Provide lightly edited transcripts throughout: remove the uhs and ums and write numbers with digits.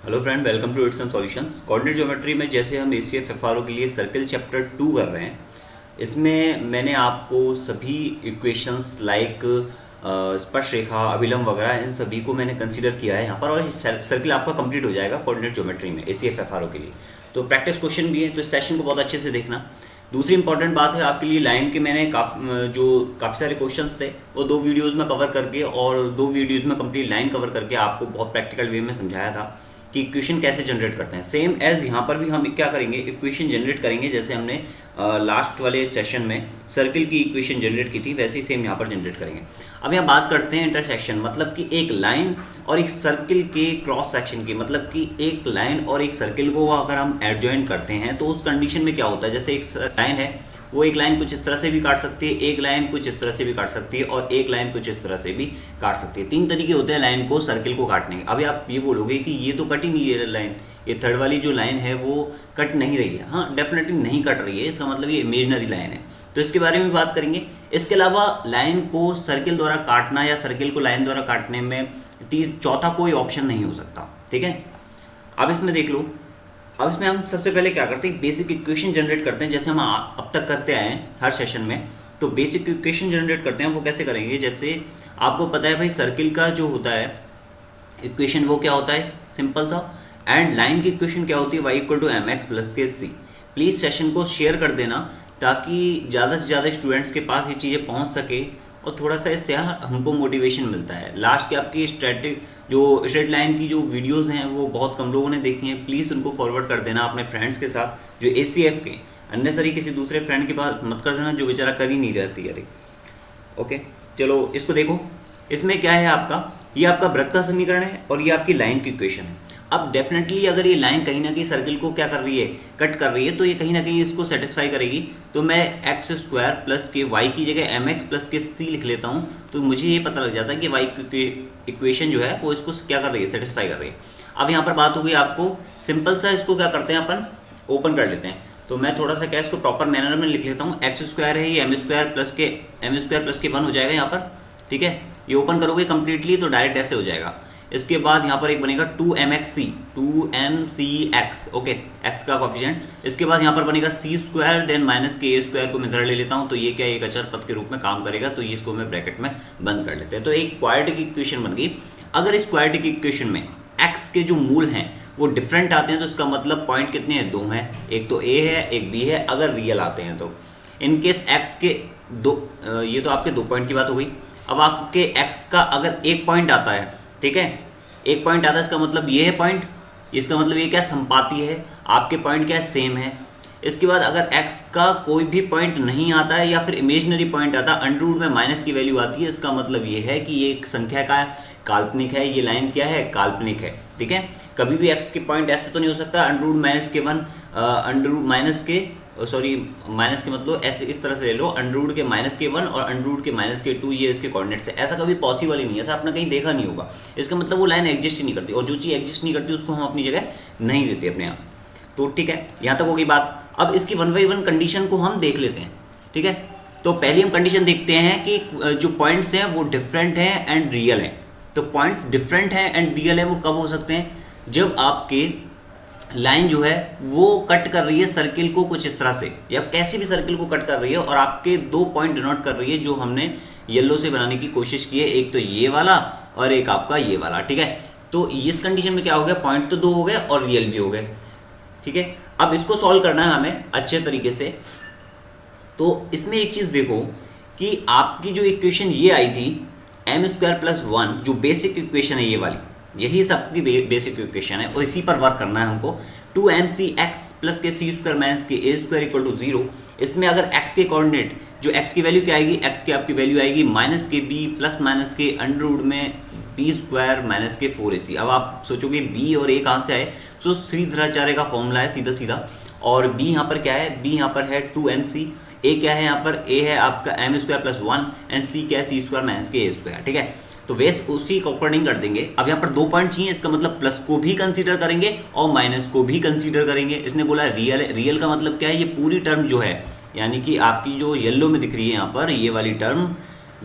Hello friend, welcome to its and solutions. Coordinate geometry में जैसे हम एसीएफ एफआरओ के लिए सर्किल चैप्टर 2 कर रहे हैं, इसमें मैंने आपको सभी इक्वेशंस लाइक स्पर्शरेखा, अभिलंब वगैरह इन सभी को मैंने कंसीडर किया है यहाँ पर, और सर्किल आपका कंप्लीट हो जाएगा कोऑर्डिनेट ज्योमेट्री में एसीएफ एफआरओ के लिए। तो प्रैक्टिस क्वेश्चन भी है, तो इस सेशन को बहुत अच्छे से देखना। दूसरी इंपॉर्टेंट बात है आपके लिए, लाइन के मैंने काफ़ी सारे क्वेश्चंस थे वो 2 वीडियोस में कवर करके और 2 वीडियोस में कंप्लीट लाइन कवर करके आपको बहुत प्रैक्टिकल वे में समझाया था कि इक्वेशन कैसे जनरेट करते हैं। सेम एज यहाँ पर भी हम क्या करेंगे, इक्वेशन जनरेट करेंगे जैसे हमने लास्ट वाले सेशन में सर्किल की इक्वेशन जनरेट की थी, वैसे ही सेम यहाँ पर जनरेट करेंगे। अब यहाँ बात करते हैं इंटरसेक्शन, मतलब कि एक लाइन और एक सर्किल के क्रॉस सेक्शन की, मतलब कि एक लाइन और एक सर्किल को अगर हम एडजॉइन करते हैं तो उस कंडीशन में क्या होता है। जैसे एक लाइन है, वो एक लाइन कुछ इस तरह से भी काट सकती है, एक लाइन कुछ इस तरह से भी काट सकती है, और एक लाइन कुछ इस तरह से भी काट सकती है। 3 तरीके होते हैं लाइन को, सर्किल को काटने के। अभी आप ये बोलोगे कि ये तो कट ही नहीं है लाइन, ये थर्ड वाली जो लाइन है वो कट नहीं रही है। हाँ, डेफिनेटली नहीं कट रही है, इसका मतलब ये इमेजिनरी लाइन है, तो इसके बारे में बात करेंगे। इसके अलावा लाइन को सर्किल द्वारा काटना या सर्किल को लाइन द्वारा काटने में चौथा कोई ऑप्शन नहीं हो सकता, ठीक है। अब इसमें देख लो, अब इसमें हम सबसे पहले क्या करते हैं, बेसिक इक्वेशन जनरेट करते हैं, जैसे हम अब तक करते आए हैं हर सेशन में। तो बेसिक इक्वेशन जनरेट करते हैं, वो कैसे करेंगे। जैसे आपको पता है भाई, सर्किल का जो होता है इक्वेशन वो क्या होता है, सिंपल सा। एंड लाइन की इक्वेशन क्या होती है, Y equal to M X plus के सी। प्लीज़ सेशन को शेयर कर देना ताकि ज़्यादा से ज़्यादा स्टूडेंट्स के पास ये चीज़ें पहुँच सके, और थोड़ा सा इससे हमको मोटिवेशन मिलता है। लास्ट के आपकी स्ट्रेट लाइन की जो वीडियोस हैं वो बहुत कम लोगों ने देखी हैं, प्लीज़ उनको फॉरवर्ड कर देना अपने फ्रेंड्स के साथ जो एसीएफ के। अननेसरी किसी दूसरे फ्रेंड के पास मत कर देना जो बेचारा कर ही नहीं रहती। अरे ओके, चलो इसको देखो। इसमें क्या है आपका, ये आपका वृत्त का समीकरण है और ये आपकी लाइन की इक्वेशन है। अब डेफिनेटली अगर ये लाइन कहीं ना कहीं सर्किल को क्या कर रही है, कट कर रही है, तो ये कहीं ना कहीं इसको सेटिस्फाई करेगी। तो मैं एक्स स्क्वायर प्लस के वाई की जगह एम एक्स प्लस के सी लिख लेता हूँ, तो मुझे ये पता लग जाता है कि वाई की इक्वेशन जो है वो इसको क्या कर रही है, सेटिस्फाई कर रही है। अब यहाँ पर बात होगी आपको सिंपल सा, इसको क्या करते हैं अपन, ओपन कर लेते हैं। तो मैं थोड़ा सा क्या इसको प्रॉपर मैनर में लिख लेता हूँ। एक्स स्क्वायर है, ये एम स्क्वायर प्लस के 1 हो जाएगा यहाँ पर, ठीक है। ये ओपन करोगे कंप्लीटली तो डायरेक्ट ऐसे हो जाएगा। इसके बाद यहाँ पर एक बनेगा 2mc ओके, एक्स का कोफिशिएंट। इसके बाद यहाँ पर बनेगा सी स्क्वायर देन माइनस के ए स्क्वायर को मेथड ले लेता हूँ, तो ये क्या एक अचर पद के रूप में काम करेगा, तो ये इसको मैं ब्रैकेट में बंद कर लेते हैं। तो एक क्वाड्रेटिक इक्वेशन बन गई। अगर इस क्वाड्रेटिक इक्वेशन में एक्स के जो मूल हैं वो डिफरेंट आते हैं तो इसका मतलब पॉइंट कितने हैं, 2 हैं। एक तो ए है, एक बी है, अगर रियल आते हैं तो। इनकेस एक्स के 2, ये तो आपके 2 पॉइंट की बात हो गई। अब आपके एक्स का अगर 1 पॉइंट आता है, ठीक है, 1 पॉइंट आता है, इसका मतलब ये है पॉइंट, इसका मतलब ये क्या संपाती है, आपके पॉइंट क्या है, सेम है। इसके बाद अगर x का कोई भी पॉइंट नहीं आता है या फिर इमेजिनरी पॉइंट आता है, अंडर रूट में माइनस की वैल्यू आती है, इसका मतलब ये है कि ये एक संख्या का काल्पनिक है, ये लाइन क्या है, काल्पनिक है, ठीक है। कभी भी x के पॉइंट ऐसे तो नहीं हो सकता अंडर रूट माइनस के 1, अंडर रूट माइनस के माइनस के मतलब ऐसे इस तरह से ले लो, अंडर रूट के माइनस के 1 और अंडर रूट के माइनस के 2, ये इसके कोऑर्डिनेट्स है। ऐसा कभी पॉसिबल ही नहीं है, ऐसा आपने कहीं देखा नहीं होगा। इसका मतलब वो लाइन एग्जिस्ट ही नहीं करती, और जो चीज़ एग्जिस्ट नहीं करती उसको हम अपनी जगह नहीं देते अपने यहाँ। तो ठीक है, यहाँ तक होगी बात। अब इसकी 1 बाई 1 कंडीशन को हम देख लेते हैं, ठीक है। तो पहली हम कंडीशन देखते हैं कि जो पॉइंट्स हैं वो डिफरेंट हैं एंड रियल हैं। तो पॉइंट्स डिफरेंट हैं एंड रियल है वो कब हो सकते हैं, जब आपके लाइन जो है वो कट कर रही है सर्किल को कुछ इस तरह से, या कैसी भी सर्किल को कट कर रही है और आपके 2 पॉइंट डिनोट कर रही है जो हमने येलो से बनाने की कोशिश की है, एक तो ये वाला और एक आपका ये वाला, ठीक है। तो इस कंडीशन में क्या हो गया, पॉइंट तो 2 हो गए और रियल भी हो गए, ठीक है। अब इसको सॉल्व करना है हमें अच्छे तरीके से। तो इसमें एक चीज देखो कि आपकी जो इक्वेशन ये आई थी एम स्क्वायर प्लस 1, जो बेसिक इक्वेशन है ये वाली, यही सबकी बेसिक इक्वेशन है और इसी पर वर्क करना है हमको। 2mcx प्लस के सी स्क्वायर माइनस के ए स्क्वायर इक्वल टू 0। इसमें अगर x के कोऑर्डिनेट, जो x की वैल्यू क्या आएगी, x की आपकी वैल्यू आएगी माइनस के b प्लस माइनस के अंडर रूट में b स्क्वायर माइनस के 4ac। अब आप सोचोगे b और a कहाँ से आए, तो श्रीधराचार्य का फॉर्मूला है सीधा सीधा, और b यहाँ पर क्या है, b यहाँ पर है 2mc, a क्या है यहाँ पर, a है आपका m square plus 1 and c क्या है, c स्क्वायर माइनस के a स्क्वायर, ठीक है। तो वेस उसी को अकॉर्डिंग कर देंगे। अब यहाँ पर 2 पॉइंट चाहिए, इसका मतलब प्लस को भी कंसीडर करेंगे और माइनस को भी कंसीडर करेंगे। इसने बोला रियल, रियल का मतलब क्या है, ये पूरी टर्म जो है, यानी कि आपकी जो येलो में दिख रही है यहाँ पर ये वाली टर्म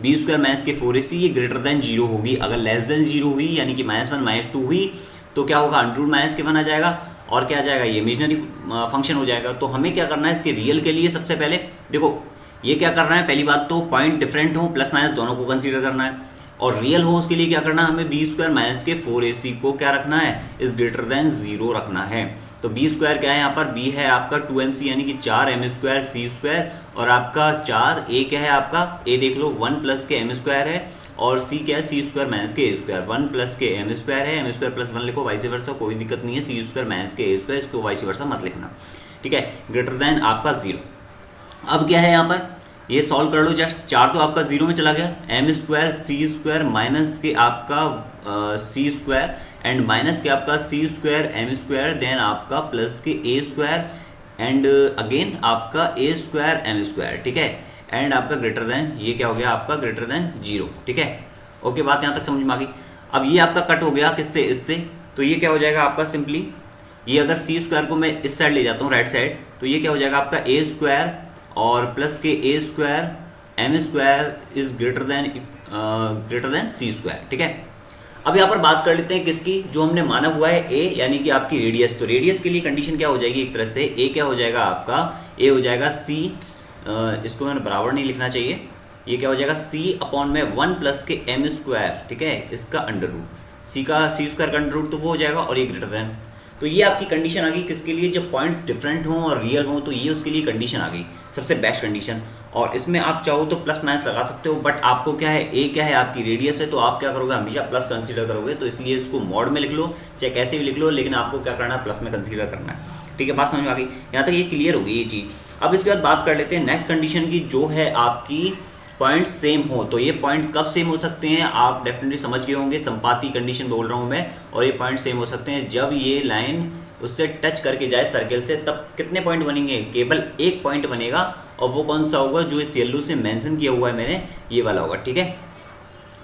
b स्क्वायर माइनस के 4ac, ये ग्रेटर देन 0 होगी। अगर लेस देन 0 हुई यानी कि -1 -2 हुई तो क्या होगा, अंडर रूट माइनस के वन आ जाएगा और क्या आ जाएगा, ये इमेजिनरी फंक्शन हो जाएगा। तो हमें क्या करना है इसके रियल के लिए, सबसे पहले देखो ये क्या करना है, पहली बात तो पॉइंट डिफरेंट हो, प्लस माइनस दोनों को कंसीडर करना है, और रियल हो उसके लिए क्या करना है, हमें बी स्क्वायर माइनस के 4ac को क्या रखना है, इज ग्रेटर देन 0 रखना है। तो बी स्क्वायर क्या है यहाँ पर, बी है आपका 2mc यानी कि 4m स्क्वायर सी स्क्वायर, और आपका 4 ए क्या है आपका, ए देख लो 1 प्लस के एम स्क्वायर है, और सी क्या है, सी स्क्वायर माइनस के ए स्क्वायर, 1 प्लस के एम स्क्वायर है, एम स्क्वायर प्लस 1 लिखो, वाइस वर्सा कोई दिक्कत नहीं है, सी स्क्वायर माइनस के ए स्क्वायर, इसको वाइस वर्सा मत लिखना, ठीक है, ग्रेटर देन आपका 0। अब क्या है यहाँ पर, ये सॉल्व कर लो जस्ट, 4 तो आपका 0 में चला गया, एम स्क्वायर सी स्क्वायर माइनस के आपका सी स्क्वायर एंड माइनस के आपका सी स्क्वायर एम स्क्वायर, देन आपका plus K A square and again आपका ए स्क्वायर एम स्क्वायर, ठीक है, एंड आपका ग्रेटर देन, ये क्या हो गया आपका ग्रेटर देन 0, ठीक है। ओके, बात यहाँ तक समझ में आ गई। अब ये आपका कट हो गया किससे, इससे, तो ये क्या हो जाएगा आपका सिंपली, ये अगर सी स्क्वायर को मैं इस साइड ले जाता हूँ राइट साइड, तो ये क्या हो जाएगा आपका ए स्क्वायर और plus K A square M square is greater than C square, ठीक है। अब यहाँ पर बात कर लेते हैं किसकी, जो हमने माना हुआ है ए यानी कि आपकी रेडियस, तो रेडियस के लिए कंडीशन क्या हो जाएगी, एक तरह से ए क्या हो जाएगा आपका, ए हो जाएगा सी, इसको मैंने बराबर नहीं लिखना चाहिए, ये क्या हो जाएगा सी अपॉन में 1 प्लस के एम स्क्वायर, ठीक है, इसका अंडर रूट, सी का सी स्क्वायर का अंडर रूट तो वो हो जाएगा, और ये ग्रेटर देन, तो ये आपकी कंडीशन आ गई किसके लिए, जब पॉइंट्स डिफरेंट हों और रियल हों, तो ये उसके लिए कंडीशन आ गई, सबसे बेस्ट कंडीशन। और इसमें आप चाहो तो प्लस माइनस लगा सकते हो, बट आपको क्या है, ए क्या है आपकी रेडियस है, तो आप क्या करोगे, हमेशा प्लस कंसीडर करोगे, तो इसलिए इसको मॉड में लिख लो चाहे कैसे भी लिख लो, लेकिन आपको क्या करना है, प्लस में कंसीडर करना है, ठीक है। बात समझ में आ गई, यहाँ तक ये क्लियर हो गई ये चीज़। अब इसके बाद बात कर लेते हैं नेक्स्ट कंडीशन की, जो है आपकी पॉइंट सेम हो। तो ये पॉइंट कब सेम हो सकते हैं, आप डेफिनेटली समझ गए होंगे, संपाती कंडीशन बोल रहा हूँ मैं, और ये पॉइंट सेम हो सकते हैं जब ये लाइन उससे टच करके जाए सर्कल से, तब कितने पॉइंट बनेंगे, केवल एक पॉइंट बनेगा, और वो कौन सा होगा, जो इस येलो से मेंशन किया हुआ है मैंने, ये वाला होगा, ठीक है।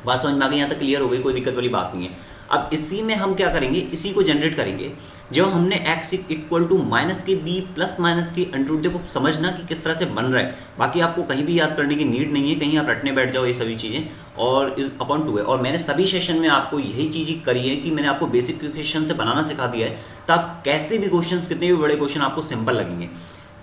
बात समझ में आ गई, यहाँ तक क्लियर हो गई, कोई दिक्कत वाली बात नहीं है। अब इसी में हम क्या करेंगे, इसी को जनरेट करेंगे जब हमने x इक्वल टू माइनस के बी प्लस माइनस की अंडर रूट, देखो समझना कि किस तरह से बन रहा है, बाकी आपको कहीं भी याद करने की नीड नहीं है, कहीं आप रटने बैठ जाओ ये सभी चीज़ें, और इस अपॉन 2 है। और मैंने सभी सेशन में आपको यही चीज़ करी है कि मैंने आपको बेसिक क्वेश्चन से बनाना सिखा दिया है, तो आप कैसे भी क्वेश्चन, कितने भी बड़े क्वेश्चन आपको सिंपल लगेंगे,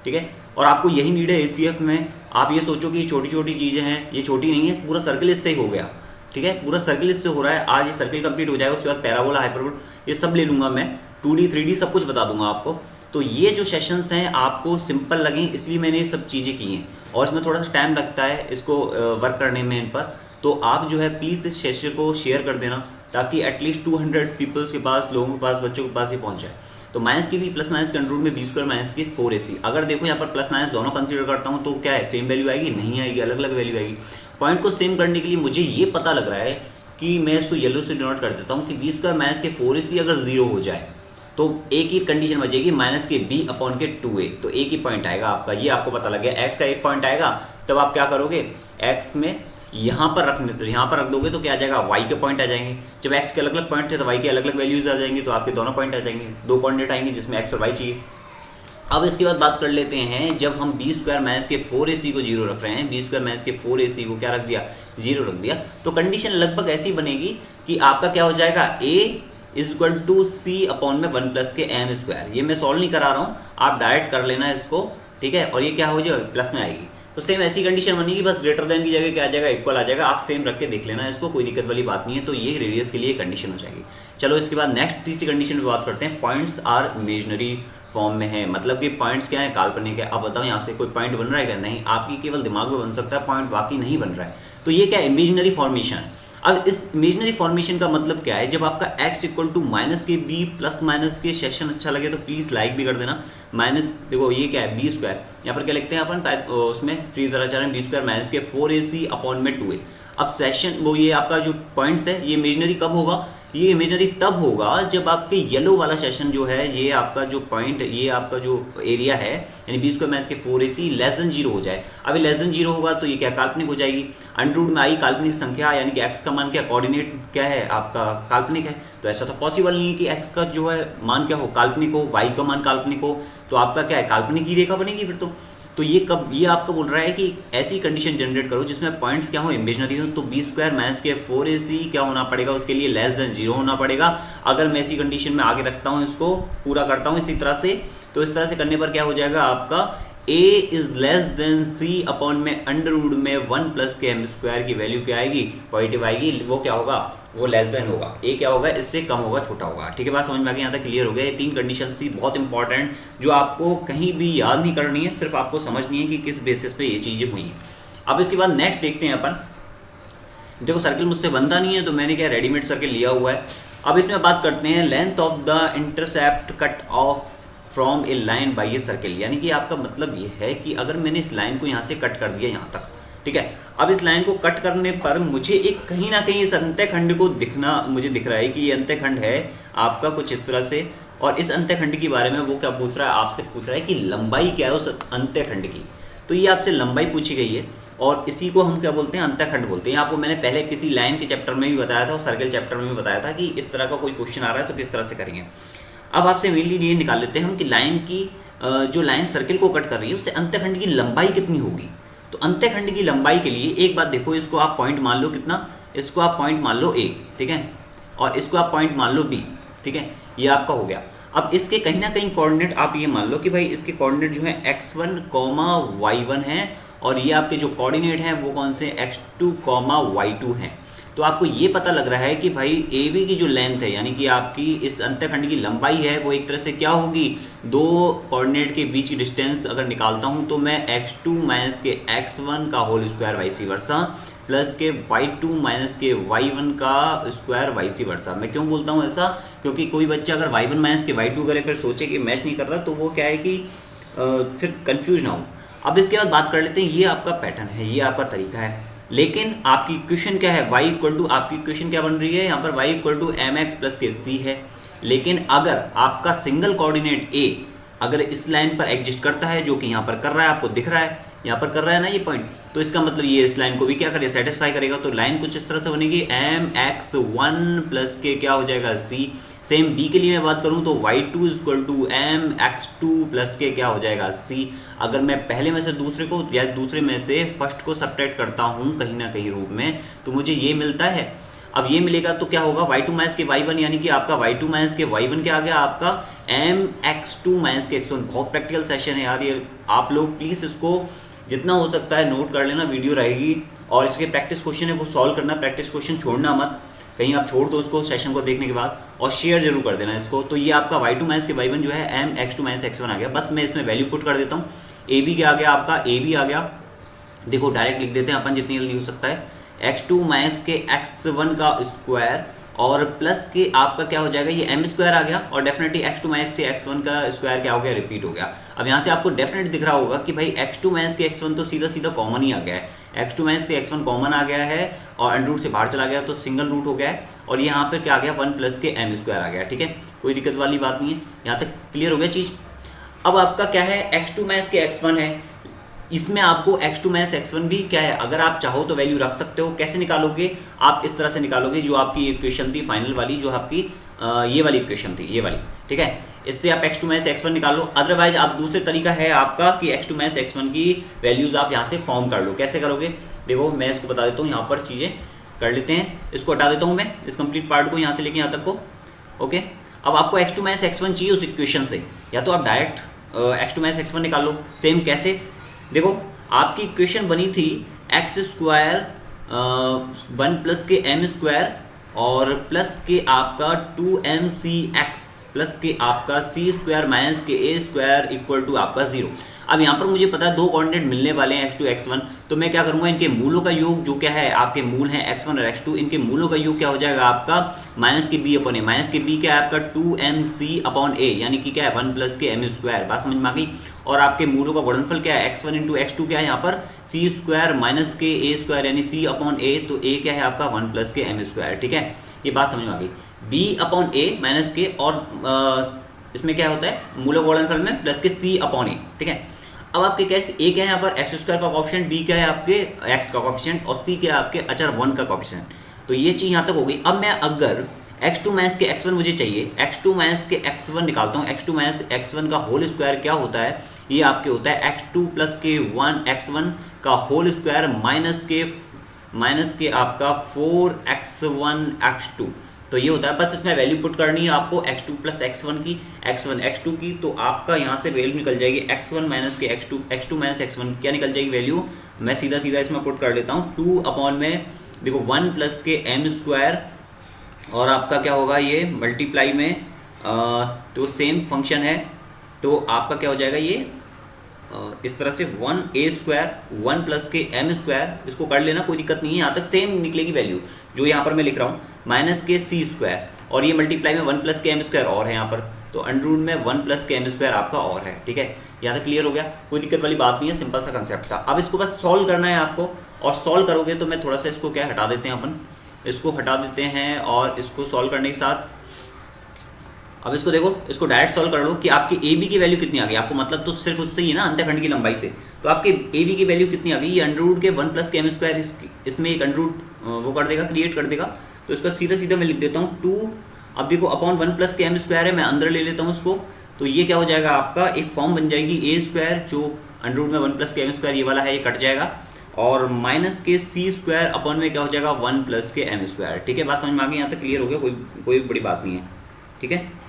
ठीक है। और आपको यही नीड है ACF में, आप ये सोचो कि ये छोटी छोटी चीज़ें हैं, ये छोटी नहीं है, पूरा सर्कल इससे ही हो गया, ठीक है, पूरा सर्कल इससे हो रहा है। आज ये सर्कल कंप्लीट हो जाएगा, उसके बाद पैराबोला, हाइपरबोला, ये सब ले लूँगा मैं, 2D 3D सब कुछ बता दूंगा आपको। तो ये जो सेशंस हैं आपको सिंपल लगें, इसलिए मैंने ये सब चीज़ें की हैं, और इसमें थोड़ा सा टाइम लगता है इसको वर्क करने में इन पर। तो आप जो है प्लीज़ इस सेशन को शेयर कर देना, ताकि एटलीस्ट 200 पीपल्स के पास, लोगों के पास, बच्चों के पास ये पहुँच जाए। तो माइनस की भी प्लस माइनस के अंडर रूट में बी स्क्वायर माइनस की 4ac, अगर देखो यहाँ पर प्लस माइनस दोनों कंसीडर करता हूँ, तो क्या है, सेम वैल्यू आएगी, नहीं आएगी, अलग अलग वैल्यू आएगी। पॉइंट को सेम करने के लिए मुझे ये पता लग रहा है कि मैं इसको येलो से डिनोट कर देता हूँ कि बी स्क्वायर माइनस के 4ac अगर 0 हो जाए, तो एक ही कंडीशन बचेगी, माइनस के बी अपॉन के 2a, तो एक ही पॉइंट आएगा आपका, ये आपको पता लग गया, एक्स का एक पॉइंट आएगा, तब आप क्या करोगे, एक्स में यहाँ पर रख दोगे, तो क्या आ जाएगा, वाई के पॉइंट आ जाएंगे। जब एक्स के अलग अलग पॉइंट थे तो वाई के अलग अलग वैल्यूज आ जाएंगे, तो आपके दोनों पॉइंट आ जाएंगे, 2 कोऑर्डिनेट आएंगे जिसमें एक्स और वाई चाहिए। अब इसके बाद बात कर लेते हैं, जब हम बी स्क्वायर माइनस के 4ac को 0 रख रहे हैं, बी स्क्वायर माइनस के 4ac को क्या रख दिया, 0 रख दिया, तो कंडीशन लगभग ऐसी बनेगी कि आपका क्या हो जाएगा, a is equal to C upon में 1 प्लस के एम स्क्वायर। ये मैं सॉल्व नहीं करा रहा हूँ, आप डायरेक्ट कर लेना इसको, ठीक है। और ये क्या हो जाएगा, प्लस में आएगी, तो सेम ऐसी कंडीशन बनेगी, बस ग्रेटर देन की जगह क्या आ जाएगा, इक्वल आ जाएगा। आप सेम रख के देख लेना इसको, कोई दिक्कत वाली बात नहीं है। तो ये रेडियस के लिए कंडीशन हो जाएगी। चलो इसके बाद नेक्स्ट तीसरी कंडीशन पे बात करते हैं, पॉइंट्स आर इमेजनरी फॉर्म में है, मतलब कि पॉइंट्स क्या है, काल्पनिक है। अब बताओ यहाँ से कोई पॉइंट बन रहा है क्या, नहीं, आपकी केवल दिमाग में बन सकता है, पॉइंट बाकी नहीं बन रहा है। तो ये क्या है, इमेजनरी फॉर्मेशन है। अब इस इमेजनरी फॉर्मेशन का मतलब क्या है, जब आपका x इक्वल टू माइनस के बी प्लस माइनस के सेशन अच्छा लगे तो प्लीज़ लाइक भी कर देना। माइनस देखो ये क्या है, बी स्क्वायर, यहाँ पर क्या लिखते हैं अपन, उसमें श्रीधराचार्य बी स्क्वायर माइनस के 4ac अपॉन में 2a। अब सेशन वो ये आपका जो पॉइंट्स है, ये इमेजनरी कब होगा, ये इमेजनरी तब होगा जब आपके येलो वाला सेशन जो है, ये आपका जो पॉइंट, ये आपका जो एरिया है, यानी बी स्क्वायर माइनस के 4ac लेस देन 0 हो जाए। अभी लेस देन 0 होगा तो ये क्या, काल्पनिक हो जाएगी। अंडर रूट में आई काल्पनिक संख्या, यानी कि x का मान क्या, कोऑर्डिनेट क्या है आपका, काल्पनिक है। तो ऐसा तो पॉसिबल नहीं है कि x का जो है मान क्या हो, काल्पनिक हो, y का मान काल्पनिक हो, तो आपका क्या है, काल्पनिक ही रेखा बनेगी फिर तो। तो ये आपको बोल रहा है कि ऐसी कंडीशन जनरेट करो जिसमें पॉइंट्स क्या हो, इमेजिनरी हो। तो बी स्क्वायर माइनस के 4ac क्या होना पड़ेगा, उसके लिए लेस देन 0 होना पड़ेगा। अगर मैं ऐसी कंडीशन में आगे रखता हूँ, इसको पूरा करता हूँ इसी तरह से, तो इस तरह से करने पर क्या हो जाएगा आपका a is less than c upon में अंडर रूट में 1 प्लस के एम स्क्वायर की वैल्यू क्या आएगी, पॉजिटिव आएगी। वो क्या होगा, वो लेस देन होगा, a क्या होगा, इससे कम होगा, छोटा होगा। ठीक है, बात समझ में आ गई, यहाँ तक क्लियर हो गया। ये 3 कंडीशन थी बहुत इंपॉर्टेंट, जो आपको कहीं भी याद नहीं करनी है, सिर्फ आपको समझनी है कि किस बेसिस पे ये चीज़ें हुई हैं। अब इसके बाद नेक्स्ट देखते हैं अपन। देखो सर्किल मुझसे बनता नहीं है, तो मैंने क्या रेडीमेड सर्किल लिया हुआ है। अब इसमें बात करते हैं length of the intercept cut off from A line by a circle. यानी कि आपका मतलब ये है कि अगर मैंने इस लाइन को यहाँ से कट कर दिया यहाँ तक, ठीक है, अब इस लाइन को कट करने पर मुझे एक कहीं ना कहीं इस अंत्यखंड को मुझे दिख रहा है कि ये अंत्यखंड है आपका कुछ इस तरह से, और इस अंत्यखंड के बारे में वो क्या पूछ रहा है, आपसे पूछ रहा है कि लंबाई क्या है उस अंत्यखंड की। तो ये आपसे लंबाई पूछी गई है, और इसी को हम क्या बोलते हैं, अंत्यखंड बोलते हैं। आपको मैंने पहले किसी लाइन के चैप्टर में भी बताया था और सर्किल चैप्टर में भी बताया था कि इस तरह का कोई क्वेश्चन आ रहा है तो किस तरह से करेंगे। अब आपसे मेनली ये निकाल लेते हैं हम कि लाइन की जो लाइन सर्किल को कट कर रही है उससे अंत्यखंड की लंबाई कितनी होगी। तो अंत्यखंड की लंबाई के लिए एक बात देखो, इसको आप पॉइंट मान लो कितना, इसको आप पॉइंट मान लो a, ठीक है, और इसको आप पॉइंट मान लो b, ठीक है, ये आपका हो गया। अब इसके कहीं ना कहीं कोऑर्डिनेट आप ये मान लो कि भाई इसके कोऑर्डिनेट जो है x1, y1 है, और ये आपके जो कोऑर्डिनेट हैं वो कौन से, x2, y2 हैं। तो आपको ये पता लग रहा है कि भाई ए बी की जो लेंथ है, यानी कि आपकी इस अंत्यखंड की लंबाई है, वो एक तरह से क्या होगी, दो कोऑर्डिनेट के बीच की डिस्टेंस अगर निकालता हूँ तो मैं x2 माइनस के x1 का होल स्क्वायर वाइसी वर्सा प्लस के y2 माइनस के y1 का स्क्वायर वाइसी वर्सा। मैं क्यों बोलता हूँ ऐसा, क्योंकि कोई बच्चा अगर y1 माइनस के y2 करे फिर सोचे कि मैच नहीं कर रहा, तो वो क्या है कि फिर कंफ्यूज ना हो। अब इसके बाद बात कर लेते हैं, ये आपका पैटर्न है, ये आपका तरीका है, लेकिन आपकी इक्वेशन क्या है, y इक्वल टू, आपकी इक्वेशन क्या बन रही है यहाँ पर, y equal to M X plus के सी है। लेकिन अगर आपका सिंगल कोऑर्डिनेट a अगर इस लाइन पर एग्जिस्ट करता है, जो कि यहाँ पर कर रहा है, आपको दिख रहा है यहाँ पर कर रहा है ना ये पॉइंट, तो इसका मतलब ये इस लाइन को भी क्या करेगा, सेटिस्फाई करेगा। तो लाइन कुछ इस तरह से बनेगी, एम एक्स 1 प्लस के क्या हो जाएगा c। सेम b के लिए मैं बात करूं तो y2 equal to M x2 plus के क्या हो जाएगा c। अगर मैं पहले में से दूसरे को या दूसरे में से फर्स्ट को सब्ट्रैक्ट करता हूं कहीं ना कहीं रूप में, तो मुझे ये मिलता है। अब ये मिलेगा तो क्या होगा, y2 माइनस के y1, यानी कि आपका y2 माइनस के y1 क्या आ गया, आपका एम x2 माइनस के x1। बहुत प्रैक्टिकल सेशन है यार ये, आप लोग प्लीज़ इसको जितना हो सकता है नोट कर लेना, वीडियो रहेगी, और इसके प्रैक्टिस क्वेश्चन है वो सॉल्व करना, प्रैक्टिस क्वेश्चन छोड़ना मत, कहीं आप छोड़ दो उसको सेशन को देखने के बाद, और शेयर जरूर कर देना इसको। तो ये आपका y2 माइनस के y1 जो है एम x2 माइनस x1 आ गया। बस मैं इसमें वैल्यू पुट कर देता हूँ, ए बी क्या आ गया आपका, ए बी आ गया, देखो डायरेक्ट लिख देते हैं अपन जितनी जल्दी हो सकता है, x2 माइनस के x1 का स्क्वायर और प्लस के आपका क्या हो जाएगा, ये एम स्क्वायर आ गया, और डेफिनेटली x2 माइनस के x1 का स्क्वायर क्या हो गया, रिपीट हो गया। अब यहाँ से आपको डेफिनेट दिख रहा होगा कि भाई x2 माइनस के x1 तो सीधा सीधा कॉमन ही आ गया है, x2 माइनस के x1 कॉमन आ गया है और अंडर रूट से बाहर चला गया तो सिंगल रूट हो गया है, और यहाँ पर क्या आ गया, 1 प्लस के एम स्क्वायर आ गया। ठीक है, कोई दिक्कत वाली बात नहीं है, यहाँ तक क्लियर हो गया चीज़। अब आपका क्या है, x2 माइनस के x1 है, इसमें आपको x2 माइनस x1 भी क्या है, अगर आप चाहो तो वैल्यू रख सकते हो। कैसे निकालोगे, आप इस तरह से निकालोगे, जो आपकी इक्वेशन थी फाइनल वाली, जो आपकी ये वाली इक्वेशन थी, ये वाली, ठीक है, इससे आप x2 माइनस x1 निकाल लो। अदरवाइज आप दूसरे तरीका है आपका कि x2 माइनस x1 की वैल्यूज आप यहाँ से फॉर्म कर लो। कैसे करोगे, देखो मैं इसको बता देता हूँ, यहाँ पर चीज़ें कर लेते हैं, इसको हटा देता हूँ मैं, इस कंप्लीट पार्ट को यहाँ से लेके यहाँ तक को। ओके, अब आपको x2 माइनस x1 चाहिए उस इक्वेशन से, या तो आप डायरेक्ट x2 माइनस x1 निकाल लो। सेम कैसे, देखो आपकी इक्वेशन बनी थी एक्स स्क्वायर 1 प्लस के एम स्क्वायर और प्लस के आपका 2mcx प्लस के आपका c स्क्वायर माइनस के a स्क्वायर इक्वल टू आपका 0। अब यहाँ पर मुझे पता है दो कोऑर्डिनेट मिलने वाले हैं x2 x1, तो मैं क्या करूँगा, इनके मूलों का योग जो क्या है, आपके मूल हैं x1 और x2, इनके मूलों का योग क्या हो जाएगा आपका माइनस के b अपॉन ए। माइनस के b क्या है आपका 2mc अपॉन ए, यानी कि क्या है 1 प्लस के एम स्क्वायर। बात समझ में आ गई। और आपके मूलों का गुणनफल क्या है, x1 इंटू x2 क्या है यहाँ पर c स्क्वायर माइनस के a स्क्वायर, यानी c अपॉन ए, तो a क्या है आपका 1 प्लस के एम स्क्वायर। ठीक है, ये बात समझ में आ गई। b अपॉन ए माइनस के, और इसमें क्या होता है मूलों का गुणनफल में प्लस के c अपॉन ए। ठीक है, अब आपके कैसे a क्या है यहाँ पर एक्स स्क्वायर का कोएफिशिएंट, b क्या है आपके x का कोएफिशिएंट, और c क्या है आपके अचर 1 का कोएफिशिएंट। तो ये चीज़ यहाँ तक हो गई। अब मैं अगर x2 माइनस के x1 मुझे चाहिए, x2 माइनस के x1 निकालता हूँ, x2 माइनस x1 का होल स्क्वायर क्या होता है, ये आपके होता है x2 प्लस के 1x1 का होल स्क्वायर माइनस के आपका 4x1 x2, तो ये होता है। बस इसमें वैल्यू पुट करनी है आपको x2 प्लस x1 की, x1 x2 की, तो आपका यहाँ से वैल्यू निकल जाएगी x1 माइनस के x2 माइनस x1 क्या निकल जाएगी वैल्यू, मैं सीधा सीधा इसमें पुट कर देता हूँ 2 अपॉन में देखो 1 प्लस के m स्क्वायर, और आपका क्या होगा ये मल्टीप्लाई में तो सेम फंक्शन है, तो आपका क्या हो जाएगा ये इस तरह से 1a square 1 plus K m square, इसको कर लेना कोई दिक्कत नहीं है, यहाँ तक सेम निकलेगी वैल्यू जो यहाँ पर मैं लिख रहा हूँ, माइनस के c स्क्वायर, और ये मल्टीप्लाई में 1 प्लस के m स्क्वायर और है यहाँ पर, तो अंडर में 1 प्लस के m स्क्वायर आपका और है। ठीक है, यहाँ तक क्लियर हो गया, कोई दिक्कत वाली बात नहीं है, सिंपल सा कंसेप्ट था। अब इसको बस सॉल्व करना है आपको, और सॉल्व करोगे तो मैं थोड़ा सा इसको क्या हटा देते हैं, अपन इसको हटा देते हैं, और इसको सॉल्व करने के साथ अब इसको देखो, इसको डायरेक्ट सॉल्व कर लो कि आपकी ए बी की वैल्यू कितनी आ गई, आपको मतलब तो सिर्फ उससे ही ना अंतःखंड की लंबाई से, तो आपके ए बी की वैल्यू कितनी आ गई, ये अंडर रूट के 1 प्लस के m स्क्वायर इसमें एक अंडर रूट वो कर देगा, क्रिएट कर देगा, तो इसका सीधा सीधा मैं लिख देता हूँ 2, अब देखो upon 1 plus K m square है, मैं अंदर ले लेता हूँ उसको, तो ये क्या हो जाएगा आपका एक फॉर्म बन जाएगी ए स्क्वायर, जो अंडर रूट में 1 प्लस के m स्क्वायर ये वाला है ये कट जाएगा, और माइनस के c स्क्वायर अपॉन में क्या हो जाएगा 1 प्लस के m स्क्वायर। ठीक है, बात समझ में आ गई, यहाँ तक क्लियर हो गया, कोई बड़ी बात नहीं है। ठीक है,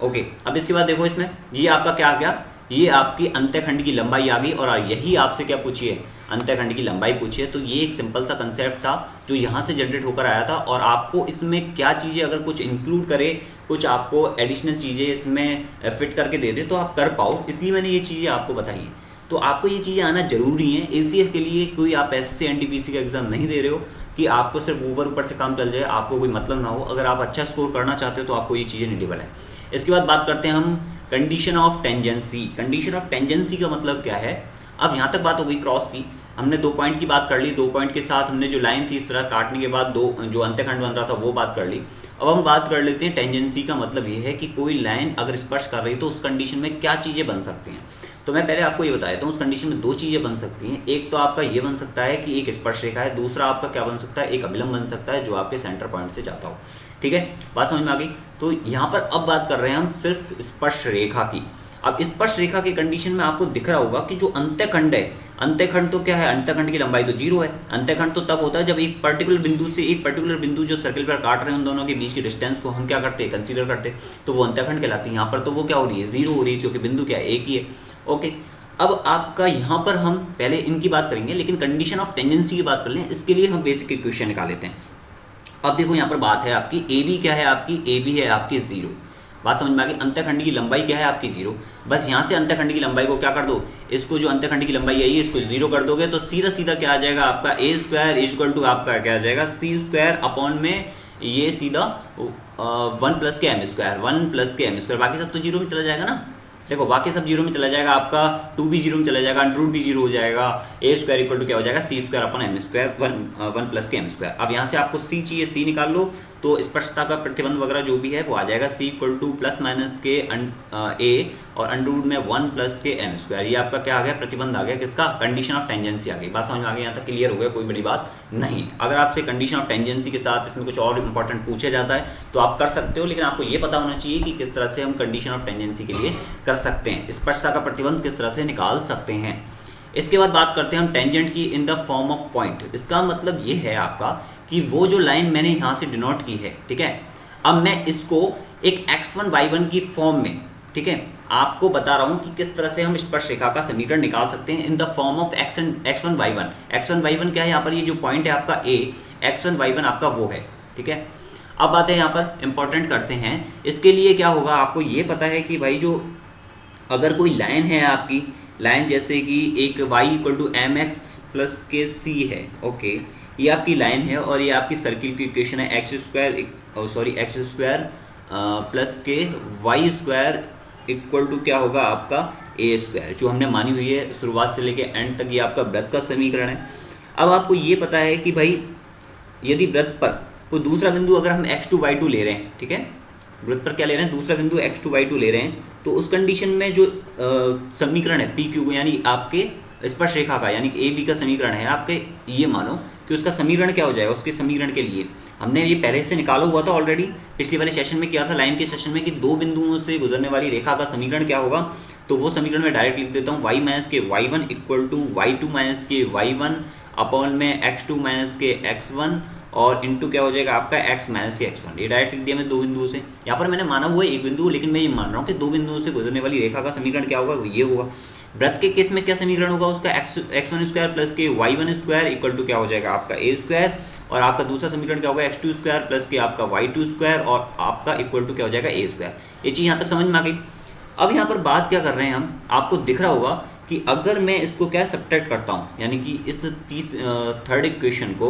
ओके, अब इसके बाद देखो इसमें ये आपका क्या आ गया, ये आपकी अंतःखंड की लंबाई आ गई, और यही आपसे क्या पूछिए अंतःखंड की लंबाई पूछिए, तो ये एक सिंपल सा कंसेप्ट था जो यहाँ से जनरेट होकर आया था, और आपको इसमें क्या चीज़ें अगर कुछ इंक्लूड करे, कुछ आपको एडिशनल चीज़ें इसमें फिट करके दे दे तो आप कर पाओ, इसलिए मैंने ये चीज़ें आपको बताई हैं। तो आपको ये चीज़ें आना जरूरी है, ACF के लिए कोई आप SSC NTPC का एग्ज़ाम नहीं दे रहे हो कि आपको सिर्फ ऊपर से काम चल जाए, आपको कोई मतलब ना हो, अगर आप अच्छा स्कोर करना चाहते हो तो आपको ये चीज़ें नीडेबल है। इसके बाद बात करते हैं हम condition of tangency. Condition of tangency का मतलब क्या है, अब यहाँ तक बात हो गई क्रॉस की, हमने 2 पॉइंट की बात कर ली, 2 पॉइंट के साथ हमने जो लाइन थी इस तरह काटने के बाद दो जो अंतःखंड बन रहा था वो बात कर ली। अब हम बात कर लेते हैं टेंजेंसी का मतलब ये है कि कोई लाइन अगर स्पर्श कर रही है तो उस कंडीशन में क्या चीज़ें बन सकती हैं। तो मैं पहले आपको ये बता देता हूँ, उस कंडीशन में 2 चीज़ें बन सकती हैं, एक तो आपका ये बन सकता है कि एक स्पर्श रेखा है, दूसरा आपका क्या बन सकता है एक अभिलंब बन सकता है जो आपके सेंटर पॉइंट से जाता हो। ठीक है, बात समझ में आ गई। तो यहाँ पर अब बात कर रहे हैं हम सिर्फ स्पर्श रेखा की। अब स्पर्श रेखा के कंडीशन में आपको दिख रहा होगा कि जो अंतःखंड है, अंतःखंड तो क्या है, अंतःखंड की लंबाई तो 0 है। अंतःखंड तो तब होता है जब एक पर्टिकुलर बिंदु से एक पर्टिकुलर बिंदु जो सर्कल पर काट रहे हैं उन दोनों के बीच की डिस्टेंस को हम क्या करते हैं कंसीडर करते हैं, तो वो अंतःखंड कहलाती है। यहाँ पर तो वो क्या हो रही है 0 हो रही है क्योंकि बिंदु क्या है एक ही है। ओके, अब आपका यहाँ पर हम पहले इनकी बात करेंगे, लेकिन कंडीशन ऑफ टेंजेंसी की बात कर लें, इसके लिए हम बेसिक इक्वेशन निकाल लेते हैं। अब देखो यहाँ पर बात है आपकी ए बी क्या है, आपकी ए बी है आपकी 0। बात समझ में आ गई। अंतःखंड की लंबाई क्या है आपकी 0। बस यहाँ से अंतःखंड की लंबाई को क्या कर दो, इसको जो अंतःखंड की लंबाई आई है इसको 0 कर दोगे तो सीधा सीधा क्या आ जाएगा आपका ए स्क्वायर इक्वल टू आपका क्या आ जाएगा सी स्क्वायर अपॉन में ये सीधा 1 plus K m square, 1 plus K m square, बाकी सब तो 0 में चला जाएगा ना। देखो बाकी सब 0 में चला जाएगा, आपका 2 भी 0 में चला जाएगा, अंडर रूट भी 0 हो जाएगा, ए स्क्वायर इक्वल टू क्या हो जाएगा सी स्क्वायर अपन m square 1 plus K m square. अब यहाँ से आपको c चाहिए, c निकाल लो तो स्पर्शता का प्रतिबंध वगैरह जो भी है वो आ जाएगा c equal two plus minus के a और अंडर रूट में 1 प्लस के m स्क्वायर। ये आपका क्या आ गया, प्रतिबंध आ गया, किसका, कंडीशन ऑफ टेंजेंसी आ गई। बात समझ में आ गई, यहाँ तक क्लियर हो गया, कोई बड़ी बात नहीं। अगर आपसे कंडीशन ऑफ टेंजेंसी के साथ इसमें कुछ और इंपॉर्टेंट पूछा जाता है तो आप कर सकते हो, लेकिन आपको ये पता होना चाहिए कि किस तरह से हम कंडीशन ऑफ टेंजेंसी के लिए कर सकते हैं, स्पर्शता का प्रतिबंध किस तरह से निकाल सकते हैं। इसके बाद बात करते हैं हम टेंजेंट की इन द फॉर्म ऑफ पॉइंट। इसका मतलब ये है आपका कि वो जो लाइन मैंने यहाँ से डिनोट की है, ठीक है, अब मैं इसको एक x1 y1 की फॉर्म में, ठीक है, आपको बता रहा हूँ कि किस तरह से हम स्पर्श रेखा का समीकरण निकाल सकते हैं in the form of x1 y1। x1 y1 क्या है, यहाँ पर ये जो पॉइंट है आपका a, x1 y1 आपका वो है, ठीक है। अब बातें यहाँ पर इंपॉर्टेंट करते हैं। इसके लिए क्या होगा, आपको ये पता है कि भाई जो अगर कोई लाइन है आपकी, लाइन जैसे कि एक y equal to M X plus के सी है, ओके, ये आपकी लाइन है और ये आपकी सर्किल की इक्वेशन है एक्स स्क्वायर प्लस के वाई स्क्वायर इक्वल टू क्या होगा आपका ए स्क्वायर, जो हमने मानी हुई है शुरुआत से लेके एंड तक, ये आपका वृत्त का समीकरण है। अब आपको ये पता है कि भाई यदि वृत्त पर कोई दूसरा बिंदु अगर हम x2 y2 ले रहे हैं, ठीक है, वृत्त पर क्या ले रहे हैं, दूसरा बिंदु x2 y2 ले रहे हैं, तो उस कंडीशन में जो समीकरण है पी क्यू यानी आपके स्पर्श रेखा का यानी ए बी का समीकरण है आपके, ये मानो कि उसका समीकरण क्या हो जाएगा, उसके समीकरण के लिए हमने ये पहले से निकाला हुआ था ऑलरेडी, पिछले वाले सेशन में किया था लाइन के सेशन में, कि दो बिंदुओं से गुजरने वाली रेखा का समीकरण क्या होगा। तो वो समीकरण मैं डायरेक्ट लिख देता हूँ, y माइनस के y1 equal to y2 minus के y1 अपॉन में x2 माइनस के x1 और इंटू क्या हो जाएगा आपका x माइनस के x1। ये डायरेक्ट लिख दिया मैं दो बिंदुओं से। यहाँ पर मैंने माना हुआ है एक बिंदु, लेकिन मैं ये मान रहा हूँ कि दो बिंदुओं से गुजरने वाली रेखा का समीकरण क्या होगा, वो ये होगा। वृत्त के केस में क्या समीकरण होगा उसका, x1 स्क्वायर प्लस के y1 स्क्वायर इक्वल टू क्या हो जाएगा आपका a स्क्वायर, और आपका दूसरा समीकरण क्या होगा x2 स्क्वायर प्लस के आपका y2 स्क्वायर और आपका इक्वल टू क्या हो जाएगा a स्क्वायर। ये चीज़ यहाँ तक समझ में आ गई। अब यहाँ पर बात क्या कर रहे हैं हम, आपको दिख रहा होगा कि अगर मैं इसको क्या सब्ट्रैक्ट करता हूँ, यानी कि इस थर्ड इक्वेशन को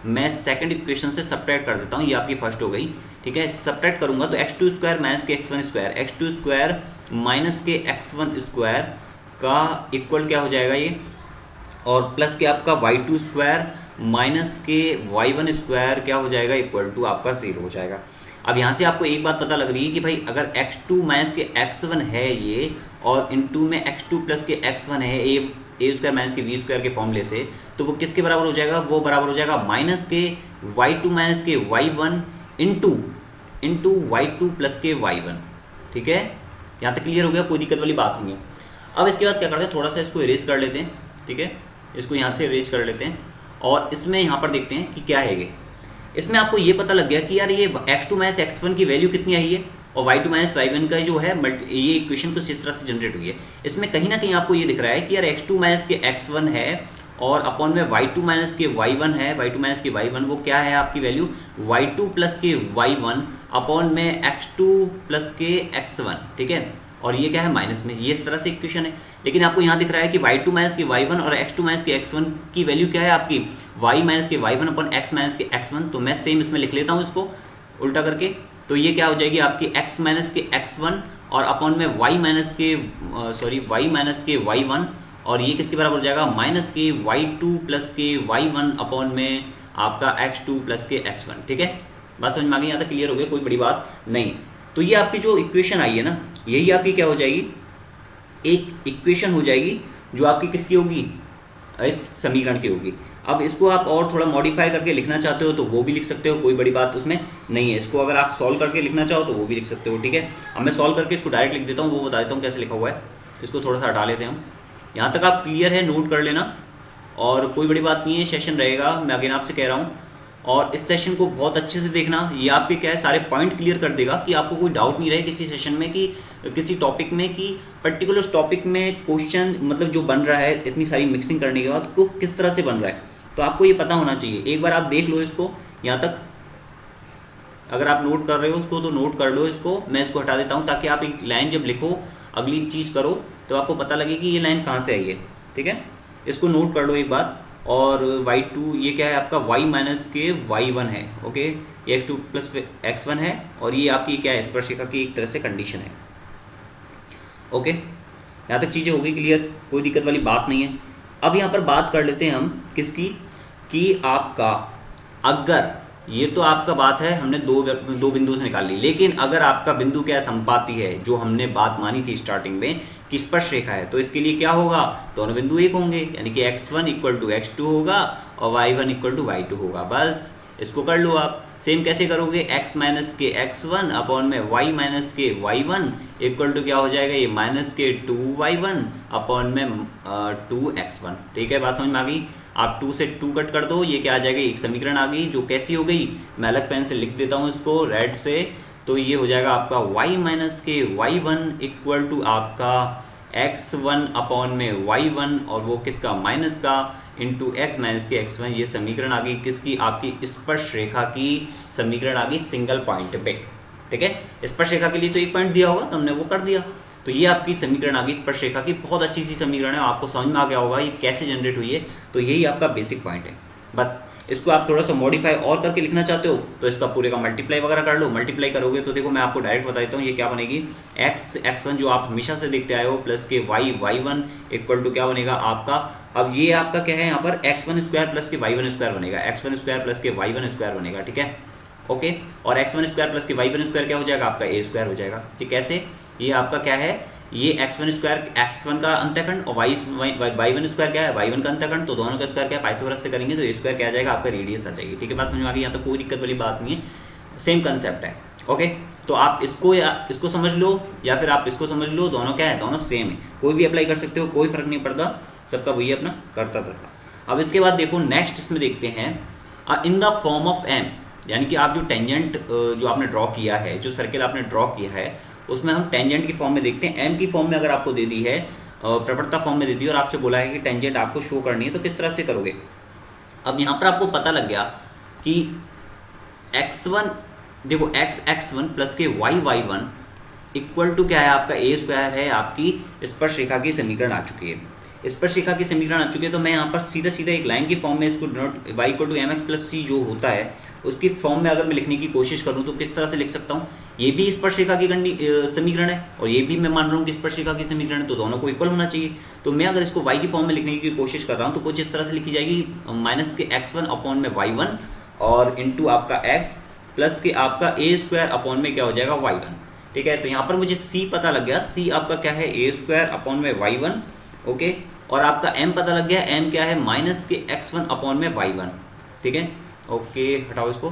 मैं सेकंड इक्वेशन से सब्ट्रैक्ट कर देता हूँ, ये आपकी फर्स्ट हो गई, ठीक है। सब्ट्रैक्ट करूँगा तो x2 स्क्वायर माइनस के x1 square, x2 square minus के x1 स्क्वायर का इक्वल क्या हो जाएगा ये, और प्लस के आपका y2 स्क्वायर माइनस के y1 स्क्वायर क्या हो जाएगा, इक्वल टू आपका 0 हो जाएगा। अब यहाँ से आपको एक बात पता लग रही है कि भाई अगर x2 माइनस के x1 है ये, और इनटू में x2 प्लस के x1 है ए स्क्वायर माइनस के v स्क्वायर के फॉर्मूले से, तो वो किसके बराबर हो जाएगा, वो बराबर हो जाएगा माइनस के y2 माइनस के y1 इंटू y2 प्लस के y1, ठीक है। यहाँ तक क्लियर हो गया, कोई दिक्कत वाली बात नहीं है। अब इसके बाद क्या करते हैं, थोड़ा सा इसको इरेज कर लेते हैं, ठीक है। इसको यहाँ से इरेज कर लेते हैं और इसमें यहाँ पर देखते हैं कि क्या है ये। इसमें आपको ये पता लग गया कि यार ये x2 माइनस x1 की वैल्यू कितनी आई है, और y2 माइनस y1 का जो है ये इक्वेशन कुछ इस तरह से जनरेट हुई है। इसमें कहीं ना कहीं आपको ये दिख रहा है कि यार x2 माइनस के x1 है और अपॉन में y2 माइनस के y1 है, y2 माइनस के y1 वो क्या है आपकी वैल्यू, y2 प्लस के y1 अपॉन में x2 प्लस के x1, ठीक है। और ये क्या है माइनस में, ये इस तरह से इक्वेशन है। लेकिन आपको यहाँ दिख रहा है कि y2 माइनस के y1 और x2 माइनस के x1 की वैल्यू क्या है आपकी, y माइनस के y1 अपॉन x माइनस के x1। तो मैं सेम इसमें लिख लेता हूँ इसको उल्टा करके, तो ये क्या हो जाएगी आपकी x माइनस के x1 और अपॉन में y माइनस के y1, और ये किसके बराबर हो जाएगा, माइनस के y2 प्लस के y1 अपॉन में आपका x2 प्लस के x1, ठीक है। बात समझ में आ गई, यहाँ तक क्लियर हो गया, कोई बड़ी बात नहीं। तो ये आपकी जो इक्वेशन आई है ना, यही आपकी क्या हो जाएगी, एक इक्वेशन हो जाएगी जो आपकी किसकी होगी, इस समीकरण की होगी। अब इसको आप और थोड़ा मॉडिफाई करके लिखना चाहते हो तो वो भी लिख सकते हो, कोई बड़ी बात उसमें नहीं है। इसको अगर आप सॉल्व करके लिखना चाहो तो वो भी लिख सकते हो, ठीक है। अब मैं सॉल्व करके इसको डायरेक्ट लिख देता हूँ, वो बता देता हूँ कैसे लिखा हुआ है। इसको थोड़ा सा हटा लेते हैं हम, यहाँ तक आप क्लियर है, नोट कर लेना, और कोई बड़ी बात नहीं है। सेशन रहेगा, मैं अगेन आपसे कह रहा हूँ, और इस सेशन को बहुत अच्छे से देखना, ये आपके क्या है सारे पॉइंट क्लियर कर देगा कि आपको कोई डाउट नहीं रहे किसी सेशन में, कि किसी टॉपिक में, कि पर्टिकुलर टॉपिक में क्वेश्चन मतलब जो बन रहा है इतनी सारी मिक्सिंग करने के बाद को किस तरह से बन रहा है, तो आपको ये पता होना चाहिए। एक बार आप देख लो इसको यहाँ तक, अगर आप नोट कर रहे हो उसको तो नोट कर लो इसको। मैं इसको हटा देता हूँ ताकि आप एक लाइन जब लिखो अगली चीज़ करो तो आपको पता लगे कि ये लाइन कहाँ से आई है, ठीक है। इसको नोट कर लो एक बार। और y2 ये क्या है आपका y माइनस के y1 है, ओके। ये x2 प्लस x1 है, और ये आपकी क्या है स्पर्शिका की एक तरह से कंडीशन है, ओके। यहाँ तक चीज़ें हो गई क्लियर, कोई दिक्कत वाली बात नहीं है। अब यहाँ पर बात कर लेते हैं हम किसकी, कि आपका अगर ये तो आपका बात है हमने दो बिंदु से निकाल ली, लेकिन अगर आपका बिंदु क्या संपाती है, जो हमने बात मानी थी स्टार्टिंग में कि स्पर्श रेखा है, तो इसके लिए क्या होगा, दोनों बिंदु एक होंगे, यानी कि x1 इक्वल टू x2 होगा और y1 इक्वल टू y2 होगा। बस इसको कर लो आप। सेम कैसे करोगे, x माइनस के x1 अपॉन में y माइनस के y1 इक्वल टू क्या हो जाएगा, ये माइनस के 2y1 अपॉन में 2x1, ठीक है। बात समझ में आ गई। आप 2 से 2 कट कर दो, ये क्या आ जाएगा, एक समीकरण आ गई जो कैसी हो गई, मैं अलग पेन से लिख देता हूँ इसको रेड से। तो ये हो जाएगा आपका y माइनस के y1 इक्वल टू आपका x1 अपॉन में y1, और वो किसका, माइनस का, इंटू x माइनस के x1। ये समीकरण आ गई किसकी, आपकी स्पर्श रेखा की समीकरण आ गई सिंगल पॉइंट पे, ठीक है। स्पर्श रेखा के लिए तो एक पॉइंट दिया होगा तो हमने वो कर दिया। तो ये आपकी समीकरण आ गई स्पर्श रेखा की, बहुत अच्छी सी समीकरण है, आपको समझ में आ गया होगा ये कैसे जनरेट हुई है। तो यही आपका बेसिक पॉइंट है। बस इसको आप थोड़ा सा मॉडिफाई और करके लिखना चाहते हो तो इसका पूरे का मल्टीप्लाई वगैरह कर लो। मल्टीप्लाई करोगे तो देखो मैं आपको डायरेक्ट बता देता हूँ ये क्या बनेगी, x1 जो आप हमेशा से देखते आए हो प्लस के y1 इक्वल टू क्या बनेगा आपका, अब ये आपका क्या है यहाँ पर x1 स्क्वायर प्लस के y1 स्क्वायर बनेगा, x1 स्क्वायर प्लस के y1 स्क्वायर बनेगा, ठीक है, ओके। और x1 स्क्वायर प्लस के y1 स्क्वायर क्या हो जाएगा आपका a स्क्वायर हो जाएगा, ठीक। कैसे, ये आपका क्या है ये x1 स्क्वायर x1 का अंतःखंड और y1 स्क्वायर क्या है y1 का अंतःखंड, तो दोनों का स्क्वायर क्या है पाइथागोरस से करेंगे तो ये स्क्वायर क्या आ जाएगा आपका रेडियस आ जाएगी। ठीक है, बात समझ में आ गई, यहाँ तो कोई दिक्कत वाली बात नहीं है, सेम कंसेप्ट है। ओके, तो आप इसको या इसको समझ लो या फिर आप इसको समझ लो, दोनों क्या है, दोनों सेम है, कोई भी अप्लाई कर सकते हो, कोई फर्क नहीं पड़ता, सबका वही अपना करता था। अब इसके बाद देखो नेक्स्ट इसमें देखते हैं in the form of m, यानी कि आप जो टेंजेंट जो आपने ड्रॉ किया है, जो सर्किल आपने ड्रॉ किया है, उसमें हम टेंजेंट की फॉर्म में देखते हैं। एम की फॉर्म में अगर आपको दे दी है, प्रवणता फॉर्म में दे दी और आपसे बोला है कि टेंजेंट आपको शो करनी है, तो किस तरह से करोगे। अब यहाँ पर आपको पता लग गया कि x1 देखो x1 प्लस के y1 इक्वल टू क्या है आपका a स्क्वायर है, आपकी स्पर्शरेखा की समीकरण आ चुकी है। स्पर्शरेखा की समीकरण आ चुकी है, तो मैं यहाँ पर सीधा सीधा एक लाइन की फॉर्म में इसको denote y equal to mx plus c जो होता है उसकी फॉर्म में अगर मैं लिखने की कोशिश करूँ तो किस तरह से लिख सकता हूँ। ये भी स्पर्शरेखा की समीकरण है और ये भी मैं मान रहा हूँ कि स्पर्शरेखा की समीकरण है, तो दोनों को इक्वल होना चाहिए। तो मैं अगर इसको y की फॉर्म में लिखने की कोशिश कर रहा हूँ तो कुछ इस तरह से लिखी जाएगी, माइनस के x1 अपॉन में y1 और इंटू आपका x प्लस के आपका a स्क्वायर अपॉन में क्या हो जाएगा y1। ठीक है, तो यहाँ पर मुझे c पता लग गया, c आपका क्या है a स्क्वायर अपॉन में y1। ओके, और आपका m पता लग गया, m क्या है माइनस के x1 अपॉन में y1। ठीक है, ओके हटाओ इसको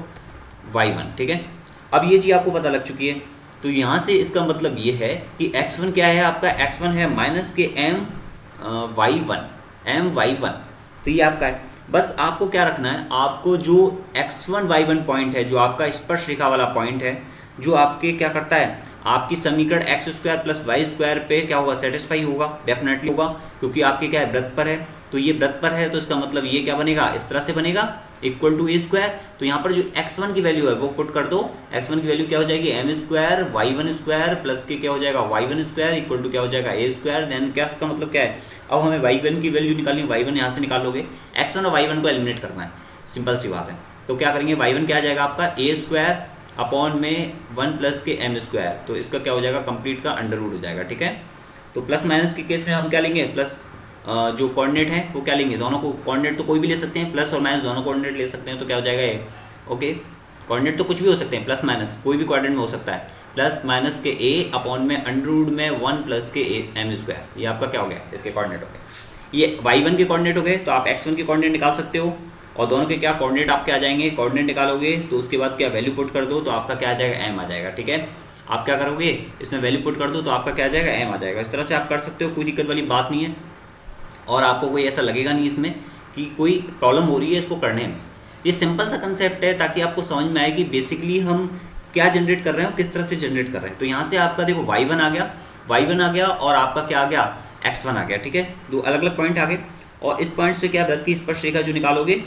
y1। ठीक है, अब ये चीज़ आपको पता लग चुकी है, तो यहाँ से इसका मतलब ये है कि x1 क्या है आपका, x1 है माइनस के m y1, तो ये आपका है। बस आपको क्या रखना है, आपको जो x1 y1 पॉइंट है, जो आपका स्पर्शरेखा वाला पॉइंट है, जो आपके क्या करता है, आपकी समीकरण x square plus y square पे क्या होगा, सेटिस्फाई होगा, डेफिनेटली होगा, क्योंकि आपके क्या है वृत्त पर है, तो ये वृत्त पर है, तो इसका मतलब ये क्या बनेगा, इस तरह से बनेगा इक्वल टू ए स्क्वायर। तो यहाँ पर जो x1 की वैल्यू है वो पुट कर दो, x1 की वैल्यू क्या हो जाएगी M square y1 square plus के क्या हो जाएगा y1 स्क्वायर इक्वल टू क्या हो जाएगा ए स्क्वायर। देन क्या इसका मतलब क्या है, अब हमें y1 की वैल्यू निकालनी है, y1 यहाँ से निकालोगे, x1 और y1 को एलिमिनेट करना है, सिंपल सी बात है। तो क्या करेंगे, y1 क्या आ जाएगा आपका ए स्क्वायर अपॉन में 1 प्लस के एम स्क्वायर, तो इसका क्या हो जाएगा कंप्लीट का अंडर रूट हो जाएगा। ठीक है, तो प्लस माइनस के केस में हम क्या लेंगे, प्लस जो कोऑर्डिनेट है वो क्या लेंगे, दोनों को कोऑर्डिनेट तो कोई भी ले सकते हैं, प्लस और माइनस दोनों कोऑर्डिनेट ले सकते हैं, तो क्या हो जाएगा ये। ओके, कोऑर्डिनेट तो कुछ भी हो सकते हैं, प्लस माइनस कोई भी कोऑर्डिनेट में हो सकता है, प्लस माइनस के ए अपॉन में अंडर रूट में 1 प्लस के एम स्क्वायर, ये आपका क्या हो गया, इसके कोऑर्डिनेट हो गए। ये y1 के कोऑर्डिनेट हो गए, तो आप x1 के कोऑर्डिनेट निकाल सकते हो और दोनों के क्या कोऑर्डिनेट आपके आ जाएंगे, कोऑर्डिनेट निकालोगे तो उसके बाद क्या वैल्यू पुट कर दो तो आपका क्या आ जाएगा, एम आ जाएगा। ठीक है, आप क्या करोगे, इसमें वैल्यू पुट कर दो तो आपका क्या आ जाएगा, एम आ जाएगा। इस तरह से आप कर सकते हो, कोई दिक्कत वाली बात नहीं है और आपको कोई ऐसा लगेगा नहीं इसमें कि कोई प्रॉब्लम हो रही है इसको करने में। ये सिंपल सा कंसेप्ट है ताकि आपको समझ में आए कि बेसिकली हम क्या जनरेट कर रहे हैं और किस तरह से जनरेट कर रहे हैं। तो यहाँ से आपका देखो y1 आ गया और आपका क्या आ गया, x1 आ गया। ठीक है, दो अलग अलग पॉइंट आ गए और इस पॉइंट से क्या वृत्त की स्पर्शरेखा जो निकालोगे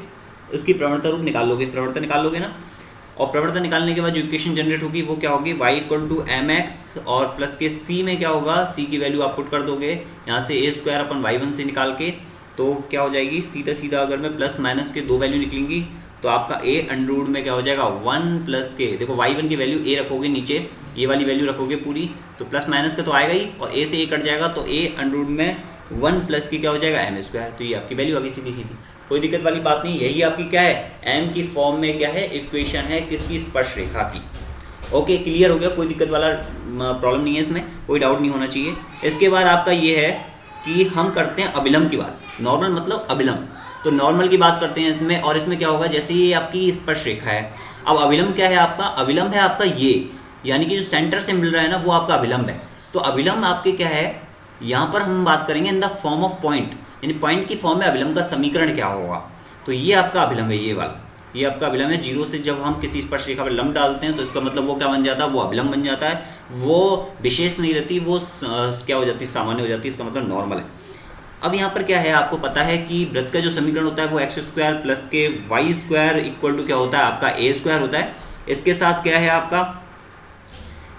उसकी प्रवणता रूप निकालोगे, प्रवणता निकालोगे ना, और प्रवणता निकालने के बाद जो इक्वेशन जनरेट होगी वो क्या होगी, y equal to M x और प्लस के c में क्या होगा, c की वैल्यू आप पुट कर दोगे यहाँ से ए स्क्वायर अपन y1 से निकाल के, तो क्या हो जाएगी सीधा सीधा अगर मैं प्लस माइनस के दो वैल्यू निकलेंगी तो आपका a अंडर रूट में क्या हो जाएगा 1 प्लस के, देखो y1 की वैल्यू a रखोगे नीचे, ये वाली वैल्यू रखोगे पूरी, तो प्लस माइनस का तो आएगा ही और a से a कट जाएगा, तो a अंडर रूट में 1 प्लस की क्या हो जाएगा एम स्क्वायर, तो ये आपकी वैल्यू आ गई सीधी सीधी, कोई दिक्कत वाली बात नहीं। यही आपकी क्या है, m की फॉर्म में क्या है इक्वेशन है किसकी, स्पर्शरेखा की। ओके, क्लियर हो गया, कोई दिक्कत वाला प्रॉब्लम नहीं है, इसमें कोई डाउट नहीं होना चाहिए। इसके बाद आपका ये है कि हम करते हैं अभिलंब की बात, नॉर्मल मतलब अभिलंब, तो नॉर्मल की बात करते हैं इसमें, और इसमें क्या होगा, जैसे ये आपकी स्पर्शरेखा है, अब अभिलंब क्या है आपका, अभिलंब है आपका ये, यानी कि जो सेंटर से मिल रहा है ना वो आपका अभिलंब है। तो अभिलंब आपके क्या है, यहाँ पर हम बात करेंगे इन द फॉर्म ऑफ पॉइंट, यानी पॉइंट की फॉर्म में अभिलंब का समीकरण क्या होगा, तो ये आपका अभिलंब है, ये वाला ये आपका अभिलंब है। जीरो से जब हम किसी स्पर्शरेखा पर लंब डालते हैं तो इसका मतलब वो क्या बन जाता है, वो अभिलंब बन जाता है, वो विशेष नहीं रहती, वो क्या हो जाती है, सामान्य हो जाती है, इसका मतलब नॉर्मल है। अब यहाँ पर क्या है, आपको पता है कि वृत्त का जो समीकरण होता है वो एक्स स्क्वायर प्लस के वाई स्क्वायर इक्वल टू क्या होता है आपका ए स्क्वायर होता है। इसके साथ क्या है आपका,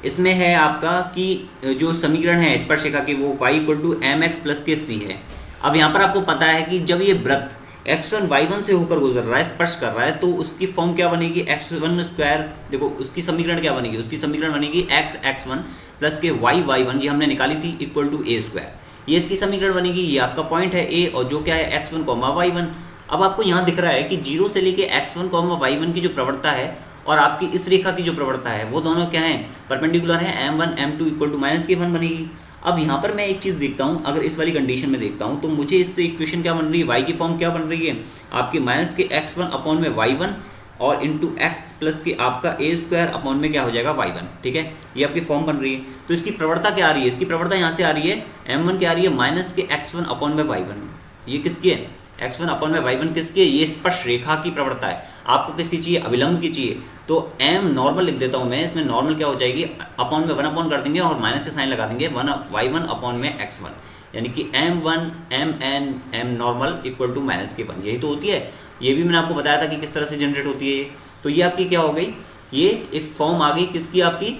इसमें है आपका कि जो समीकरण है स्पर्शरेखा की वो y equal to M X plus के सी है। अब यहाँ पर आपको पता है कि जब ये वृत्त x1 y1 से होकर गुजर रहा है, स्पर्श कर रहा है, तो उसकी फॉर्म क्या बनेगी, x1 स्क्वायर, देखो उसकी समीकरण क्या बनेगी, उसकी समीकरण बनेगी x1 प्लस के y1 ये हमने निकाली थी इक्वल टू ए स्क्वायर, ये इसकी समीकरण बनेगी, ये आपका पॉइंट है ए और जो क्या है x1 y1। अब आपको यहाँ दिख रहा है कि जीरो से लेके x1 y1 की जो प्रवणता है और आपकी इस रेखा की जो प्रवणता है वो दोनों क्या है, परपेंडिकुलर है, m1 m2 equal to minus के 1 बनेगी। अब यहाँ पर मैं एक चीज़ देखता हूँ, अगर इस वाली कंडीशन में देखता हूँ तो मुझे इससे इक्वेशन क्या बन रही है, वाई की फॉर्म क्या बन रही है आपकी माइनस के एक्स वन अपॉन में वाई वन और इंटू एक्स प्लस के आपका ए स्क्वायर अपॉन में क्या हो जाएगा वाई वन। ठीक है, ये आपकी फॉर्म बन रही है। तो इसकी प्रवणता क्या आ रही है, इसकी प्रवणता यहाँ से आ रही है एम वन क्या आ रही है माइनस के एक्स वन अपॉन में वाई वन। ये किसकी है, एक्स वन अपॉन में वाई वन किसकी है, ये स्पर्श रेखा की प्रवणता है। आपको किसकी चाहिए, अभिलंब की चाहिए। तो एम नॉर्मल लिख देता हूँ मैं, इसमें नॉर्मल क्या हो जाएगी, अपॉन में वन अपॉन कर देंगे और माइनस के साइन लगा देंगे, वन वाई वन अपॉन में एक्स वन, यानी कि m one m n m normal equal to minus के वन। यही तो होती है, ये भी मैंने आपको बताया था कि किस तरह से जनरेट होती है। तो ये आपकी क्या हो गई, ये एक फॉर्म आ गई किसकी, आपकी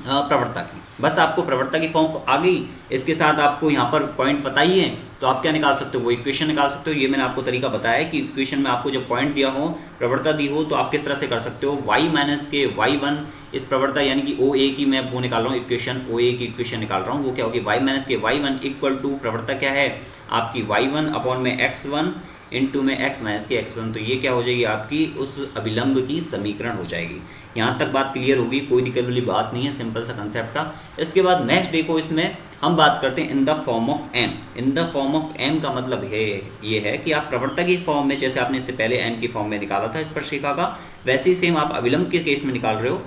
प्रवणता की। बस आपको प्रवणता की फॉर्म आ गई, इसके साथ आपको यहाँ पर पॉइंट पता ही है, तो आप क्या निकाल सकते हो, वो इक्वेशन निकाल सकते हो। ये मैंने आपको तरीका बताया है कि इक्वेशन में आपको जब पॉइंट दिया हो, प्रवणता दी हो, तो आप किस तरह से कर सकते हो, y माइनस के वाई वन इस प्रवणता यानी कि ओ ए की मैं वो निकाल रहा हूँ इक्वेशन, ओ ए की इक्वेशन निकाल रहा हूँ, वो क्या होगी y माइनस के वाई वन इक्वल टू प्रवणता क्या है आपकी वाई वन अपॉन में एक्स वन इंटू में एक्स माइनस के एक्स वन। तो ये क्या हो जाएगी आपकी उस अभिलंब की समीकरण हो जाएगी। यहाँ तक बात क्लियर होगी, कोई दिक्कत वाली बात नहीं है, सिंपल सा कंसेप्ट था। इसके बाद नेक्स्ट देखो, इसमें हम बात करते हैं in the form of m. In the form of m का मतलब है ये है कि आप प्रवणता की फॉर्म में, जैसे आपने इससे पहले एम की फॉर्म में निकाला था स्पर्शिका का, वैसे ही सेम आप अभिलंब के केस में निकाल रहे हो।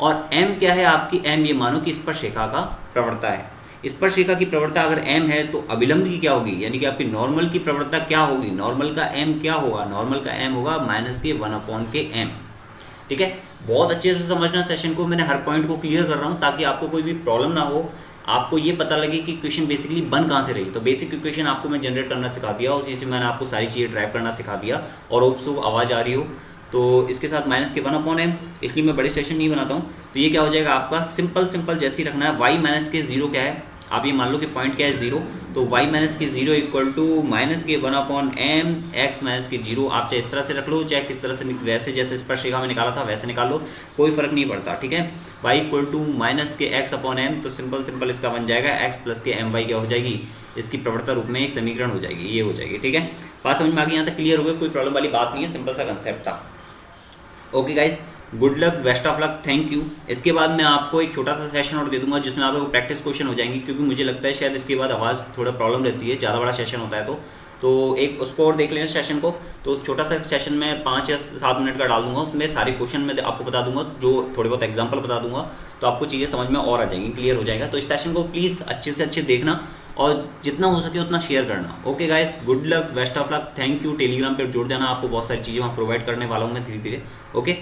और एम क्या है आपकी, एम ये मानो कि स्पर्शिका का प्रवणता है। स्पर्शिका की प्रवणता अगर m है तो अभिलंब की क्या होगी, यानी कि आपकी नॉर्मल की प्रवणता क्या होगी, नॉर्मल का m क्या होगा, नॉर्मल का m होगा माइनस के वन अपॉन के m। ठीक है, बहुत अच्छे से समझना सेशन को, मैंने हर पॉइंट को क्लियर कर रहा हूँ ताकि आपको कोई भी प्रॉब्लम ना हो, आपको ये पता लगे कि इक्वेशन बेसिकली बन कहाँ से रही। तो बेसिक इक्वेशन आपको मैं जनरेट करना सिखा दिया, उसी से मैंने आपको सारी चीज़ें ड्राइव करना सिखा दिया। और होप सो आवाज़ आ रही हो, तो इसके साथ माइनस के वन अपॉन एम, इसलिए मैं बड़े सेशन नहीं बनाता हूँ। तो ये क्या हो जाएगा आपका, सिंपल जैसे ही रखना है। वाई माइनस के जीरो क्या है, आप ये मान लो कि पॉइंट क्या है जीरो, तो y माइनस के जीरो इक्वल टू माइनस के one upon m x minus के जीरो। आप चाहे इस तरह से रख लो, चाहे किस तरह से, वैसे जैसे स्पर्शिका में निकाला था वैसे निकाल लो, कोई फर्क नहीं पड़ता। ठीक है, y इक्वल टू माइनस के x अपॉन एम, तो सिंपल इसका बन जाएगा x प्लस के एम वाई क्या हो जाएगी, इसकी प्रवणता रूप में एक समीकरण हो जाएगी, ये हो जाएगी। ठीक है, बात समझ में आ गई, यहाँ तक क्लियर हो गया, कोई प्रॉब्लम वाली बात नहीं है, सिंपल सा कंसेप्ट था। Okay guys, good luck, best of luck, thank you. इसके बाद मैं आपको एक छोटा सा सेशन और दे दूंगा जिसमें आप लोग प्रैक्टिस क्वेश्चन हो जाएंगे, क्योंकि मुझे लगता है शायद इसके बाद आवाज़ थोड़ा प्रॉब्लम रहती है, ज़्यादा बड़ा सेशन होता है तो एक उसको और देख लें सेशन को। तो छोटा सा सेशन में 5 या 7 मिनट का डाल दूंगा, उसमें सारे क्वेश्चन मैं आपको बता दूंगा, जो थोड़े बहुत एग्जाम्पल बता दूंगा, तो आपको चीज़ें समझ में और आ जाएंगी, क्लियर हो जाएगा। तो इस सेशन को प्लीज़ अच्छे से अच्छे देखना और जितना हो सके उतना शेयर करना। Okay guys, good luck, best of luck, thank you. Telegram पर जुड़ जाना, आपको बहुत सारी चीज़ें वहाँ प्रोवाइड करने वाला हूँ मैं धीरे धीरे। ओके।